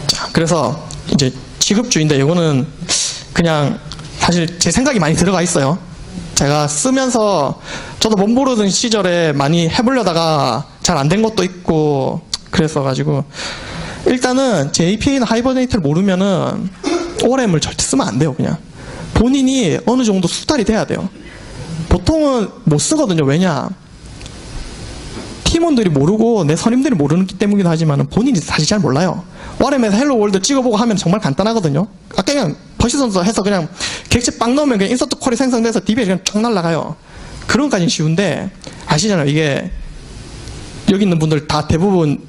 S1: 자, 그래서 이제 취급주의인데 이거는 그냥 사실 제 생각이 많이 들어가 있어요. 제가 쓰면서 저도 못 모르던 시절에 많이 해보려다가 잘 안 된 것도 있고 그랬어가지고 일단은 JPA나 하이버네이트를 모르면은 ORM을 절대 쓰면 안 돼요. 그냥 본인이 어느 정도 수달이 돼야 돼요. 보통은 못 쓰거든요. 왜냐? 팀원들이 모르고 내 선임들이 모르기 때문이기도 하지만 본인이 사실 잘 몰라요. ORM에서 헬로 월드 찍어보고 하면 정말 간단하거든요. 아까 그냥 퍼시스턴스 해서 그냥 객체 빵 넣으면 그냥 인서트 콜이 생성돼서 DB에 그냥 쫙 날라가요. 그런 것까지는 쉬운데 아시잖아요. 이게 여기 있는 분들 다 대부분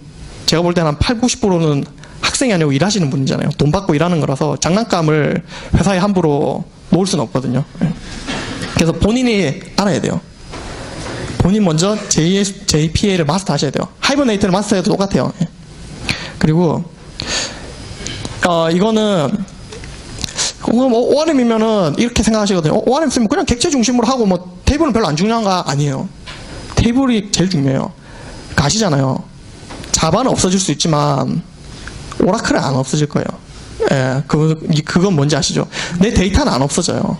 S1: 제가 볼 때는 한 80-90%는 학생이 아니고 일하시는 분이잖아요. 돈 받고 일하는 거라서 장난감을 회사에 함부로 놓을 수는 없거든요. 그래서 본인이 알아야 돼요. 본인 먼저 JPA를 마스터 하셔야 돼요. 하이버네이트를 마스터해도 똑같아요. 그리고 이거는 ORM이면은 이렇게 생각하시거든요. ORM 쓰면 그냥 객체 중심으로 하고 뭐 테이블은 별로 안 중요한가? 아니에요. 테이블이 제일 중요해요. 아시잖아요. 자바는 없어질 수 있지만 오라클은 안 없어질 거예요. 예, 그건 뭔지 아시죠? 내 데이터는 안 없어져요.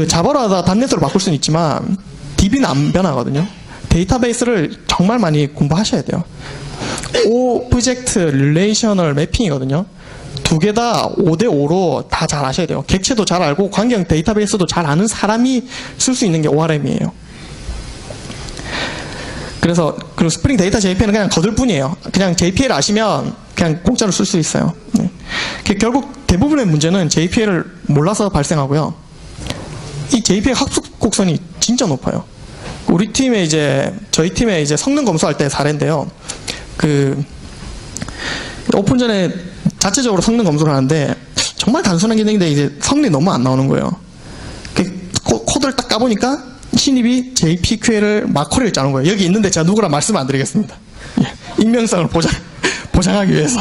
S1: 자바로 하다 단넷으로 바꿀 수는 있지만 DB는 안 변하거든요. 데이터베이스를 정말 많이 공부하셔야 돼요. 오브젝트 릴레이셔널 매핑이거든요. 두 개 다 5대5로 다 잘 아셔야 돼요. 객체도 잘 알고 관계형 데이터베이스도 잘 아는 사람이 쓸 수 있는 게 ORM이에요. 그래서 그리고 스프링 데이터 JPA는 그냥 거들 뿐이에요. 그냥 JPA를 아시면 그냥 공짜로 쓸 수 있어요. 네. 결국 대부분의 문제는 JPA를 몰라서 발생하고요. 이 JPA 학습 곡선이 진짜 높아요. 우리 팀에 저희 팀에 성능 검수할 때 사례인데요. 오픈전에 자체적으로 성능 검수를 하는데 정말 단순한 기능인데 이제 성능이 너무 안 나오는 거예요. 코드를 딱 까보니까 신입이 JPQL을 마커리를 짜는 거예요. 여기 있는데 제가 누구라 말씀을 안 드리겠습니다. 예, 익명성을 보장하기 위해서.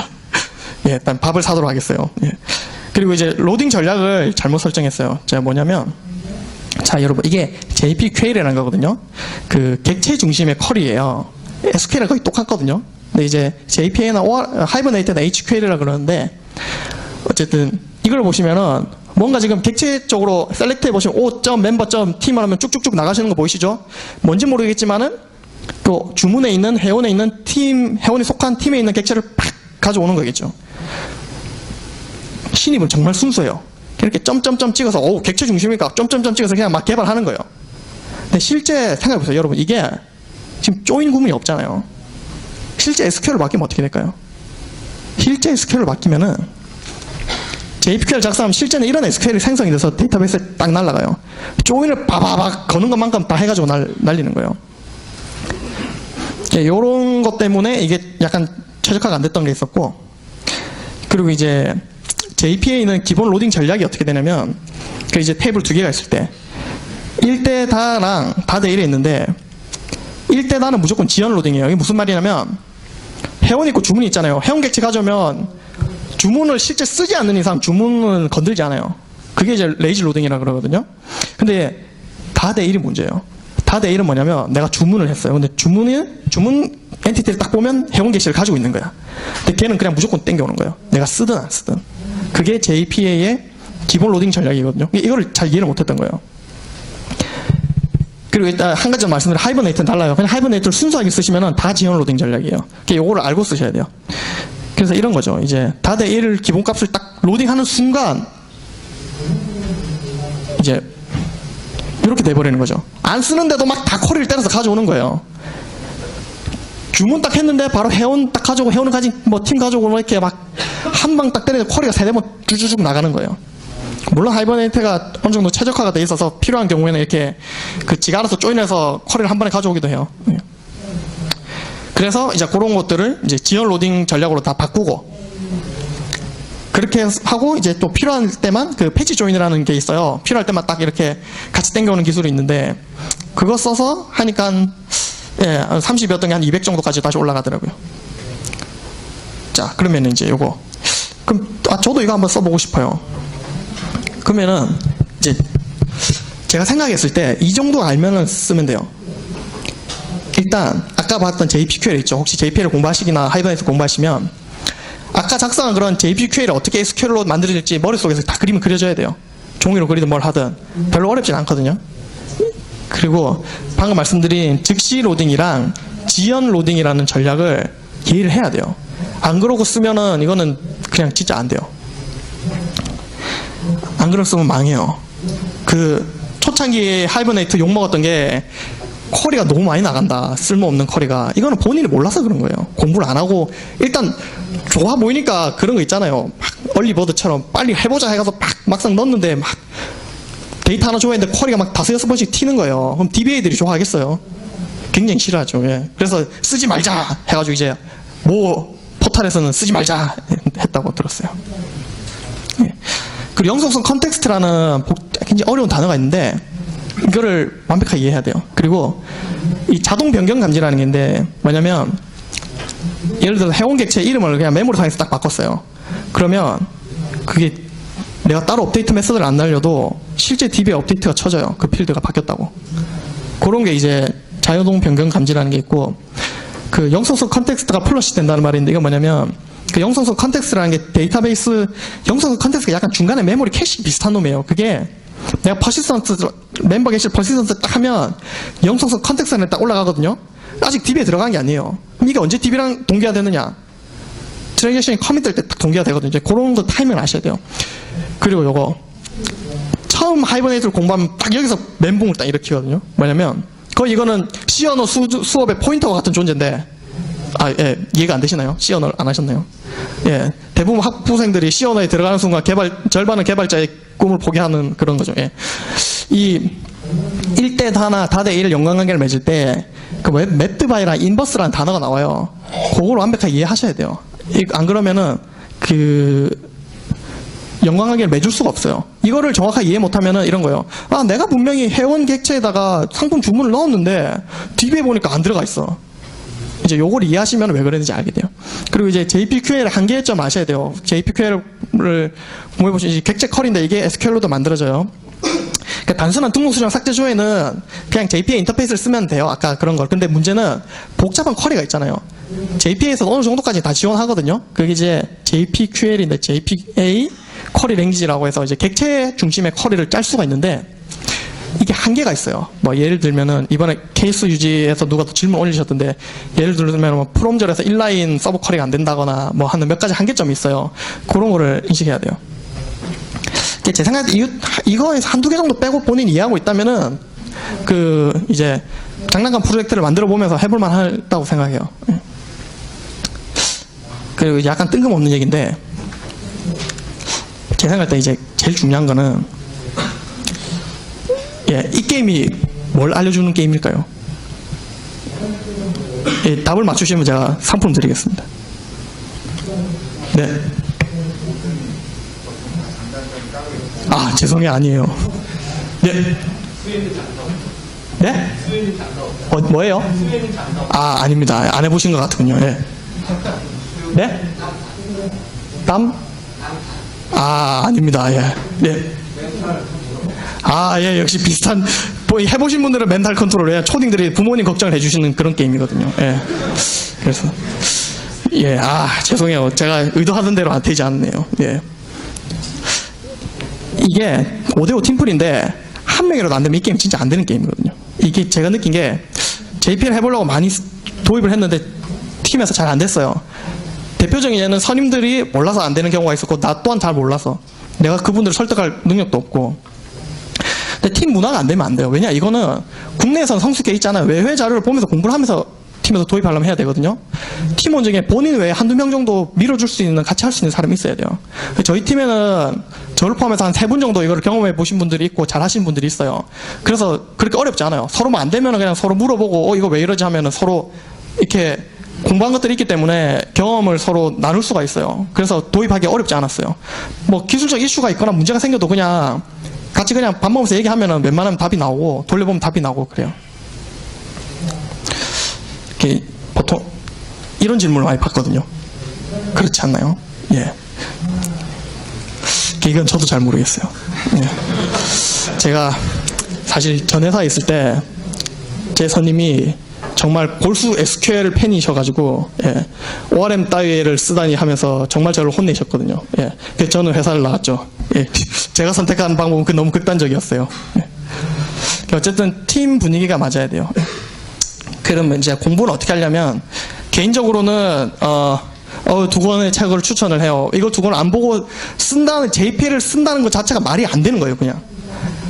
S1: 예, 일단 밥을 사도록 하겠어요. 예. 그리고 이제 로딩 전략을 잘못 설정했어요. 제가 뭐냐면, 자, 여러분, 이게 JPQL이라는 거거든요. 객체 중심의 쿼리예요. SQL이랑 거의 똑같거든요. 근데 이제 JPA나 하이버네이트나 HQL이라 그러는데, 어쨌든 이걸 보시면은 뭔가 지금 객체적으로 셀렉트 해보시면 o.member.team을 하면 쭉쭉쭉 나가시는 거 보이시죠? 뭔지 모르겠지만은 또 주문에 있는 회원에 있는 회원이 속한 팀에 있는 객체를 팍 가져오는 거겠죠. 신입은 정말 순수해요. 이렇게 점점점 찍어서 객체 중심이니까 점점점 찍어서 그냥 막 개발하는 거예요. 근데 실제 생각해보세요. 여러분, 이게 지금 조인 구문이 없잖아요. 실제 SQL을 맡기면 어떻게 될까요? 실제 SQL을 맡기면은 JPQL 작성하면 실제는 이런 SQL이 생성이 돼서 데이터베이스에 딱 날아가요. 조인을 바바박 거는 것만큼 다 해가지고 날리는 거예요. 요런 것 때문에 이게 약간 최적화가 안 됐던 게 있었고, 그리고 이제 JPA는 기본 로딩 전략이 어떻게 되냐면, 이제 테이블 두 개가 있을 때 1대 다랑 다대 1에 있는데 1대 다는 무조건 지연 로딩이에요. 이게 무슨 말이냐면, 회원 있고 주문이 있잖아요. 회원 객체 가져오면 주문을 실제 쓰지 않는 이상 주문은 건들지 않아요. 그게 이제 레이지 로딩이라 그러거든요. 근데 다대 1이 문제예요. 다대 1은 뭐냐면 내가 주문을 했어요. 근데 주문 엔티티를 딱 보면 회원 객체를 가지고 있는 거야. 근데 걔는 그냥 무조건 땡겨오는 거예요. 내가 쓰든 안 쓰든. 그게 JPA의 기본 로딩 전략이거든요. 이거를 잘 이해를 못했던 거예요. 그리고 일단 한 가지 말씀드리면 하이버네이트는 달라요. 그냥 하이버네이트를 순수하게 쓰시면 다 지연 로딩 전략이에요. 이거를 알고 쓰셔야 돼요. 그래서 이런 거죠. 이제 다대 1 기본값을 딱 로딩하는 순간 이제 이렇게 돼버리는 거죠. 안 쓰는데도 막 다 쿼리를 때려서 가져오는 거예요. 주문 딱 했는데 바로 회원 딱 가져오고 회원을 가진 팀 가져오고 이렇게 막 한 방 딱 때리는데 쿼리가 3-4번 쭉쭉쭉 나가는 거예요. 물론 하이버네이트가 어느 정도 최적화가 돼 있어서 필요한 경우에는 이렇게 지가 알아서 조인해서 쿼리를 한 번에 가져오기도 해요. 그래서 이제 그런 것들을 이제 지연 로딩 전략으로 다 바꾸고, 그렇게 하고 이제 또 필요할 때만 패치 조인이라는 게 있어요. 필요할 때만 딱 이렇게 같이 당겨오는 기술이 있는데, 그거 써서 하니까 30이었던 게 한 200 정도까지 다시 올라가더라고요. 자, 그러면 이제 요거. 그럼 저도 이거 한번 써보고 싶어요. 그러면은 이제 제가 생각했을 때 이 정도 알면은 쓰면 돼요. 일단 아까 봤던 JPQL 있죠. 혹시 JPL을 공부하시거나 하이버네이트 공부하시면 아까 작성한 그런 JPQL을 어떻게 SQL로 만들어질지 머릿속에서 다 그림을 그려줘야 돼요. 종이로 그리든 뭘 하든 별로 어렵진 않거든요. 그리고 방금 말씀드린 즉시 로딩이랑 지연 로딩이라는 전략을 이해를 해야 돼요. 안 그러고 쓰면은 이거는 그냥 진짜 안 돼요. 안 그러고 쓰면 망해요. 초창기에 하이버네이트 욕먹었던 게 쿼리가 너무 많이 나간다. 쓸모없는 쿼리가. 이거는 본인이 몰라서 그런 거예요. 공부를 안 하고 일단 좋아 보이니까 그런 거 있잖아요. 막 얼리버드처럼 빨리 해보자 해가서 막상 넣었는데 막 데이터 하나 줘야 했는데 쿼리가 막 5-6번씩 튀는 거예요. 그럼 DBA들이 좋아하겠어요? 굉장히 싫어하죠. 예. 그래서 쓰지 말자 해가지고 이제 포탈에서는 쓰지 말자 했다고 들었어요. 예. 그리고 영속성 컨텍스트라는 굉장히 어려운 단어가 있는데 이거를 완벽하게 이해해야 돼요. 그리고 이 자동 변경 감지라는 게 있는데 뭐냐면, 예를 들어서 회원 객체 이름을 그냥 메모리 상에서 딱 바꿨어요. 그러면 그게 내가 따로 업데이트 메서드를 안 날려도 실제 DB에 업데이트가 쳐져요. 그 필드가 바뀌었다고. 그런 게 이제 자동 변경 감지라는 게 있고, 영속성 컨텍스트가 플러시 된다는 말인데 이건 뭐냐면, 영속성 컨텍스트라는 게 데이터베이스 영속성 컨텍스트가 약간 중간에 메모리 캐시 비슷한 놈이에요. 그게 내가 퍼시스턴트 멤버 객실 퍼시스턴트 딱 하면 영속성 컨텍스트 안에 딱 올라가거든요. 아직 DB에 들어간 게 아니에요. 그럼 이게 언제 DB랑 동기화 되느냐? 트랜잭션이 커밋될 때 딱 동기화 되거든요. 이제 그런 거 타이밍을 아셔야 돼요. 그리고 요거 처음 하이버네이트를 공부하면 딱 여기서 멘붕을 딱 일으키거든요. 뭐냐면 거의 이거는 C 언어 수업의 포인터와 같은 존재인데 예, 이해가 안 되시나요? C 언어 안 하셨나요? 예, 대부분 학부생들이 C 언어에 들어가는 순간 절반은 개발자의 꿈을 포기하는 그런 거죠. 예. 이 1대 다나 다대 1 연관관계를 맺을 때 그 맵드바이랑 인버스라는 단어가 나와요. 그걸 완벽하게 이해하셔야 돼요. 안 그러면은 그 연관관계를 맺을 수가 없어요. 이거를 정확하게 이해 못하면은 이런 거예요. 아, 내가 분명히 회원 객체에다가 상품 주문을 넣었는데 DB에 보니까 안 들어가 있어. 이제 요걸 이해하시면 왜 그랬는지 알게 돼요. 그리고 이제 JPQL의 한계점 아셔야 돼요. JPQL을 공부해보시면 객체 컬인데 이게 SQL로도 만들어져요. 그러니까 단순한 등록 수정 삭제 조회는 그냥 JPA 인터페이스를 쓰면 돼요. 아까 그런 걸. 근데 문제는 복잡한 쿼리가 있잖아요. JPA에서 어느 정도까지 다 지원하거든요. 그게 이제 JPQL인데 JPA 쿼리 랭귀지라고 해서 이제 객체 중심의 쿼리를 짤 수가 있는데 이게 한계가 있어요. 뭐 예를 들면은 이번에 케이스 유지에서 누가 또 질문 올리셨던데 예를 들면 뭐 프롬절에서 인라인 서브 쿼리가 안 된다거나 뭐 하는 몇 가지 한계점이 있어요. 그런 거를 인식해야 돼요. 제 생각에 이거에서 한두 개 정도 빼고 본인이 이해하고 있다면은 그 이제 장난감 프로젝트를 만들어 보면서 해볼만 하다고 생각해요. 그리고 약간 뜬금없는 얘기인데 제 생각할 때 이제 제일 중요한 거는 예, 이 게임이 뭘 알려주는 게임일까요? 예, 답을 맞추시면 제가 상품 드리겠습니다. 네. 아, 죄송해요. 아니에요. 네. 네? 뭐예요? 아, 아닙니다. 안 해보신 것 같군요. 예. 네? 땀? 아, 아닙니다. 예. 예. 아, 예, 역시 비슷한, 뭐, 해보신 분들은 멘탈 컨트롤, 초딩들이 부모님 걱정을 해주시는 그런 게임이거든요. 예. 그래서, 예, 아, 죄송해요. 제가 의도하던 대로 안 되지 않네요. 예. 이게 5대5 팀플인데, 한 명이라도 안 되면 이 게임 진짜 안 되는 게임이거든요. 이게 제가 느낀 게, JPL 해보려고 많이 도입을 했는데, 팀에서 잘 안 됐어요. 대표적인 예는 선임들이 몰라서 안 되는 경우가 있었고, 나 또한 잘 몰라서. 내가 그분들을 설득할 능력도 없고. 근데 팀 문화가 안 되면 안 돼요. 왜냐, 이거는 국내에서는 성숙해 있잖아요. 외회 자료를 보면서 공부를 하면서 팀에서 도입하려면 해야 되거든요. 팀원 중에 본인 외에 한두 명 정도 밀어줄 수 있는, 같이 할 수 있는 사람이 있어야 돼요. 저희 팀에는 저를 포함해서 한 3분 정도 이거를 경험해 보신 분들이 있고 잘 하신 분들이 있어요. 그래서 그렇게 어렵지 않아요. 서로 뭐 안 되면 그냥 서로 물어보고, 이거 왜 이러지 하면은 서로 이렇게 공부한 것들이 있기 때문에 경험을 서로 나눌 수가 있어요. 그래서 도입하기 어렵지 않았어요. 뭐 기술적 이슈가 있거나 문제가 생겨도 그냥 같이 그냥 밥 먹으면서 얘기하면은 웬만하면 답이 나오고, 돌려보면 답이 나오고 그래요. 이렇게 보통 이런 질문을 많이 받거든요. 그렇지 않나요? 예. 이건 저도 잘 모르겠어요. 예. 제가 사실 전 회사에 있을 때 제 선임이 정말 골수 SQL 팬이셔가지고, 예, ORM 따위를 쓰다니 하면서 정말 저를 혼내셨거든요. 예, 그래서 저는 회사를 나갔죠. 예, 제가 선택한 방법은 너무 극단적이었어요. 예. 어쨌든 팀 분위기가 맞아야 돼요. 예. 그러면 이제 공부는 어떻게 하려면, 개인적으로는 두 권의 책을 추천을 해요. 이거 두 권을 안 보고 쓴다는, JPL을 쓴다는 것 자체가 말이 안 되는 거예요, 그냥.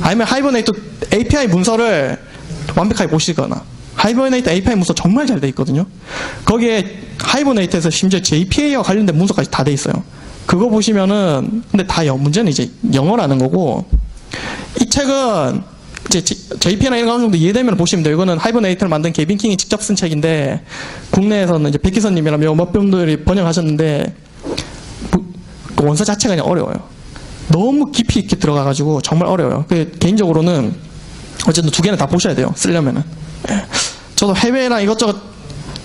S1: 아니면 하이버네이트 API 문서를 완벽하게 보시거나. 하이버네이트 API 문서 정말 잘 돼 있거든요. 거기에 하이버네이트에서 심지어 JPA와 관련된 문서까지 다 돼 있어요. 그거 보시면은, 근데 다 문제는 이제 영어라는 거고, 이 책은 이제 JP나 이런 거 어느 정도 이해되면 보시면 돼요. 이거는 하이버네이트를 만든 개빈 킹이 직접 쓴 책인데, 국내에서는 이제 백기선님이랑 몇 분들이 번역하셨는데, 그 원서 자체가 그냥 어려워요. 너무 깊이 있게 들어가가지고 정말 어려워요. 개인적으로는 어쨌든 두 개는 다 보셔야 돼요. 쓰려면은. 예. 저도 해외랑 이것저것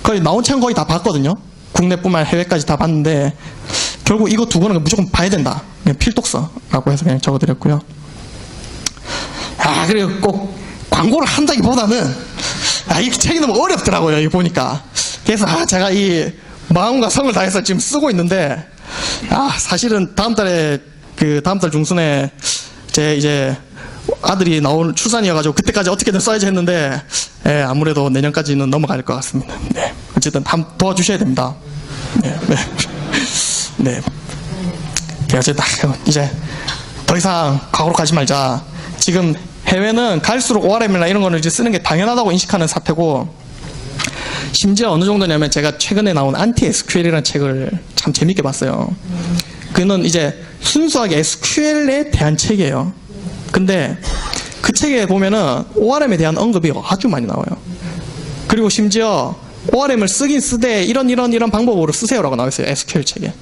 S1: 거의 나온 책은 거의 다 봤거든요. 국내뿐만 아니라 해외까지 다 봤는데 결국 이거 두 권은 무조건 봐야 된다. 그냥 필독서라고 해서 그냥 적어드렸고요. 아, 그리고 꼭 광고를 한다기보다는 이 책이 너무 어렵더라고요. 이거 보니까. 그래서 제가 이 마음과 성을 다해서 지금 쓰고 있는데, 사실은 다음 달 중순에 제 이제 아들이 출산이어가지고 그때까지 어떻게든 써야지 했는데, 예, 아무래도 내년까지는 넘어갈 것 같습니다. 네. 어쨌든 도와주셔야 됩니다. 네. 네. 네. 어쨌든 이제 더 이상 과거로 가지 말자. 지금 해외는 갈수록 ORM이나 이런 거를 이제 쓰는 게 당연하다고 인식하는 사태고, 심지어 어느 정도냐면 제가 최근에 나온 안티 SQL이라는 책을 참 재밌게 봤어요. 그는 이제 순수하게 SQL에 대한 책이에요. 근데 그 책에 보면은 ORM에 대한 언급이 아주 많이 나와요. 그리고 심지어 ORM을 쓰긴 쓰되 이런 방법으로 쓰세요라고 나와 있어요. SQL 책에.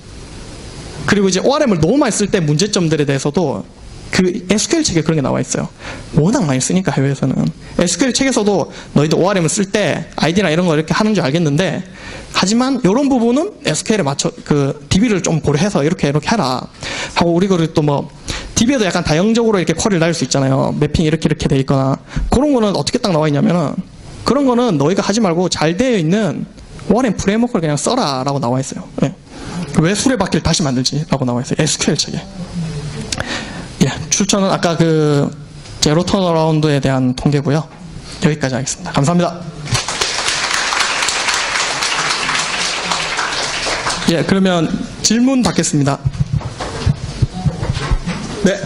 S1: 그리고 이제 ORM을 너무 많이 쓸 때 문제점들에 대해서도 그 SQL 책에 그런 게 나와 있어요. 워낙 많이 쓰니까 해외에서는. SQL 책에서도 너희들 ORM을 쓸 때 아이디나 이런 거 이렇게 하는 줄 알겠는데, 하지만 이런 부분은 SQL에 맞춰 DB를 좀 고려해서 이렇게 해라 하고, 우리 그리고 또 뭐 DB에도 약간 다형적으로 이렇게 쿼리를 달릴 수 있잖아요. 매핑이 이렇게 돼 있거나. 그런 거는 어떻게 딱 나와 있냐면은, 그런 거는 너희가 하지 말고 잘 되어 있는 ORM 프레임워크를 그냥 써라 라고 나와 있어요. 네. 왜 수레바퀴를 다시 만들지? 라고 나와 있어요. SQL 책에. 예, 출처는 아까 그 제로 턴어라운드에 대한 통계고요. 여기까지 하겠습니다. 감사합니다. 예, 그러면 질문 받겠습니다. 네.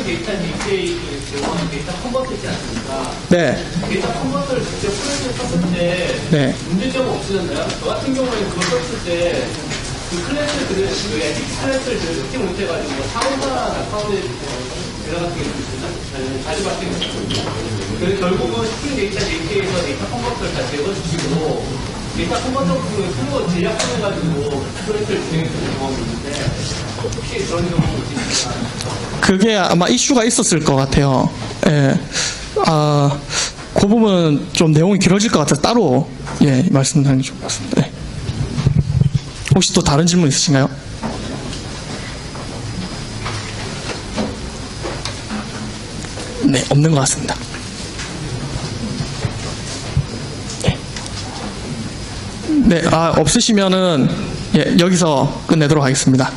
S2: 데이터 DK 제공하는 데이터 컨버터지 않습니까?
S1: 네.
S2: 데이터 컨버터를 직접 프로젝트 썼을 때
S1: 네.
S2: 문제점은 없으셨나요? 저 같은 경우에는 그걸 썼을 때 그 클래스들을 그 에픽 클래스를 듣지 못해가지고 사원사나 사원에 들어갔던 게 있습니다. 자주 바뀌는 거죠. 그래서 결국은 스프링 데이터 DK에서 데이터 컨버터를 다 제거시키고 데이터 컨버터 부분을 스스로 제약해가지고 프로젝트를 진행했던 경험이 있는데, 혹시 그런 경험이 있으신가요?
S1: 그게 아마 이슈가 있었을 것 같아요. 예. 그 부분은 좀 내용이 길어질 것 같아서 따로, 예, 말씀드리는 게 좋을 것 같습니다. 네. 혹시 또 다른 질문 있으신가요? 네, 없는 것 같습니다. 네, 없으시면은, 예, 여기서 끝내도록 하겠습니다.